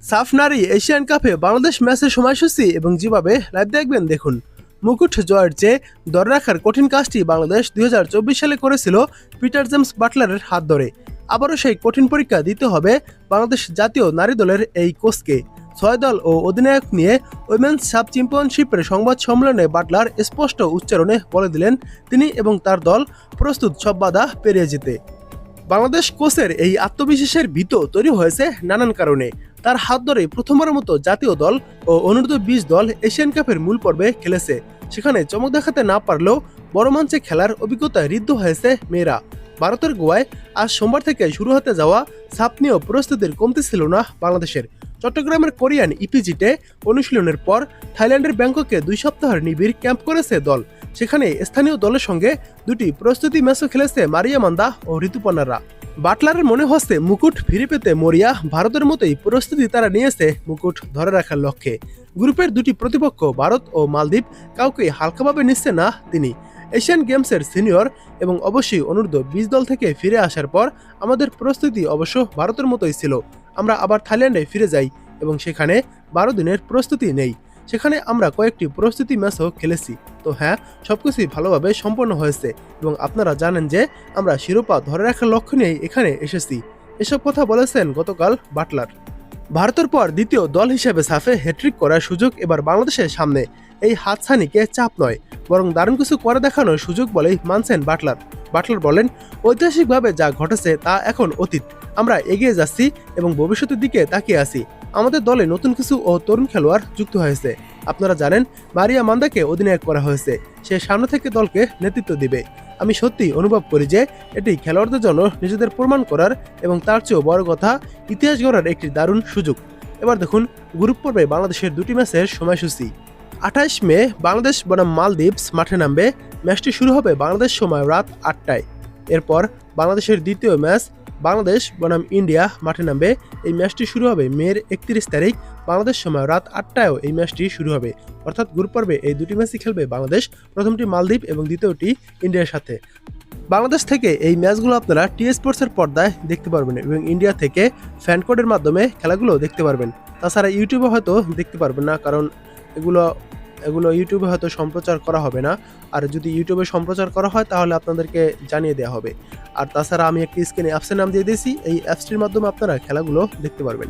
সাফ নারী এশিয়ান কাপে বাংলাদেশ ম্যাচের সময়সূচি এবং যেভাবে লাইভ দেখবেন দেখুন। মুকুট জয়ের চেয়ে ধরে রাখার কঠিন কাজটি বাংলাদেশ 2024 সালে করেছিল পিটার জেমস বাটলারের হাত ধরে। আবারও সেই কঠিন পরীক্ষা দিতে হবে বাংলাদেশ জাতীয় নারী দলের এই কোচকে। 6 দল ও অধিনায়ক নিয়ে উইমেন্স সাব চ্যাম্পিয়নশিপের সংবাদ সম্মেলনে বাটলার স্পষ্ট উচ্চারণে বলে দিলেন তিনি এবং তার দল প্রস্তুত সব বাধা পেরিয়ে যেতে। বাংলাদেশ কোচের এই আত্মবিশ্বাসের ভিত তৈরি হয়েছে নানান কারণে। তার হাত ধরে প্রথমবারের মতো জাতীয় দল ও অনূর্ধ্ব-20 দল এশিয়ান কাপের মূল পর্বে খেলেছে। সেখানে চমক দেখাতে না পারলেও বড় মঞ্চে খেলার অভিজ্ঞতায় ঋদ্ধ হয়েছে মেয়েরা। ভারতের গোয়ায় আজ সোমবার থেকে শুরু হতে যাওয়া সাপ নিয়েও প্রস্তুতির কমতি ছিল না বাংলাদেশের। চট্টগ্রামের কোরিয়ান ইপিজিতে অনুশীলনের পর থাইল্যান্ডের ব্যাংককে 2 সপ্তাহের নিবিড় ক্যাম্প করেছে দল। সেখানে স্থানীয় দলের সঙ্গে দুটি প্রস্তুতি ম্যাচও খেলেছে মারিয়া মান্দা ও ঋতুপর্ণারা। বাটলারের মনে হচ্ছে মুকুট ফিরে পেতে মরিয়া ভারতের মতোই প্রস্তুতি তারা নিয়েছে মুকুট ধরে রাখার লক্ষ্যে। গ্রুপের দুটি প্রতিপক্ষ ভারত ও মালদ্বীপ কাউকে হালকাভাবে নিচ্ছে না তিনি। এশিয়ান গেমসের সিনিয়র এবং অবশ্যই অনূর্ধ্ব-20 দল থেকে ফিরে আসার পর আমাদের প্রস্তুতি অবশ্য ভারতের মতোই ছিল। আমরা আবার থাইল্যান্ডে ফিরে যাই এবং সেখানে 12 দিনের প্রস্তুতি নেই। সেখানে আমরা কয়েকটি প্রস্তুতি ম্যাচও খেলেছি। তো হ্যাঁ, সবকিছুই ভালোভাবে সম্পন্ন হয়েছে এবং আপনারা জানেন যে আমরা শিরোপা ধরে রাখার লক্ষ্য নিয়েই এখানে এসেছি। এসব কথা বলেছেন গতকাল বাটলার। ভারতের পর দ্বিতীয় দল হিসেবে সাফে হ্যাট্রিক করার সুযোগ এবার বাংলাদেশের সামনে। এই হাতছানিকে চাপ নয়, বরং দারুণ কিছু করে দেখানোর সুযোগ বলেই মানছেন বাটলার। বাটলার বলেন, ঐতিহাসিকভাবে যা ঘটেছে তা এখন অতীত। আমরা এগিয়ে যাচ্ছি এবং ভবিষ্যতের দিকে তাকিয়ে আছি। আমাদের দলে নতুন কিছু ও তরুণ খেলোয়াড় যুক্ত হয়েছে। আপনারা জানেন মারিয়া মান্দাকে অধিনায়ক করা হয়েছে। সে সামনে থেকে দলকে নেতৃত্ব দিবে। আমি সত্যিই অনুভব করি যে এটি খেলোয়াড়দের জন্য নিজেদের প্রমাণ করার এবং তার চেয়েও বড় কথা ইতিহাস গড়ার একটি দারুণ সুযোগ। এবার দেখুন গ্রুপ পর্বে বাংলাদেশের দুটি ম্যাচের সময়সূচি। 28 মে বাংলাদেশ বনাম মালদ্বীপস মাঠে নামবে। ম্যাচটি শুরু হবে বাংলাদেশ সময় রাত 8টায়। এরপর বাংলাদেশের দ্বিতীয় ম্যাচ বাংলাদেশ বনাম ইন্ডিয়া মাঠে নামবে। এই ম্যাচটি শুরু হবে মের 31 তারিখ বাংলাদেশ সময় রাত 8টায়ও এই ম্যাচটি শুরু হবে। অর্থাৎ গ্রুপ পর্বে এই দুটি ম্যাচই খেলবে বাংলাদেশ, প্রথমটি মালদ্বীপ এবং দ্বিতীয়টি ইন্ডিয়ার সাথে। বাংলাদেশ থেকে এই ম্যাচগুলো আপনারা টি স্পোর্টসের পর্দায় দেখতে পারবেন এবং ইন্ডিয়া থেকে ফ্যান কোডের মাধ্যমে খেলাগুলো দেখতে পারবেন। তাছাড়া ইউটিউবে হয়তো দেখতে পারবেন না, কারণ এগুলো ইউটিউবে হয়তো সম্প্রচার করা হবে না। আর যদি ইউটিউবে সম্প্রচার করা হয় তাহলে আপনাদেরকে জানিয়ে দেওয়া হবে। আর তাছাড়া আমি একটি স্ক্রিনে অ্যাপসের নাম দিয়ে দিয়েছি, এই অ্যাপসটির মাধ্যমে আপনারা খেলাগুলো দেখতে পারবেন।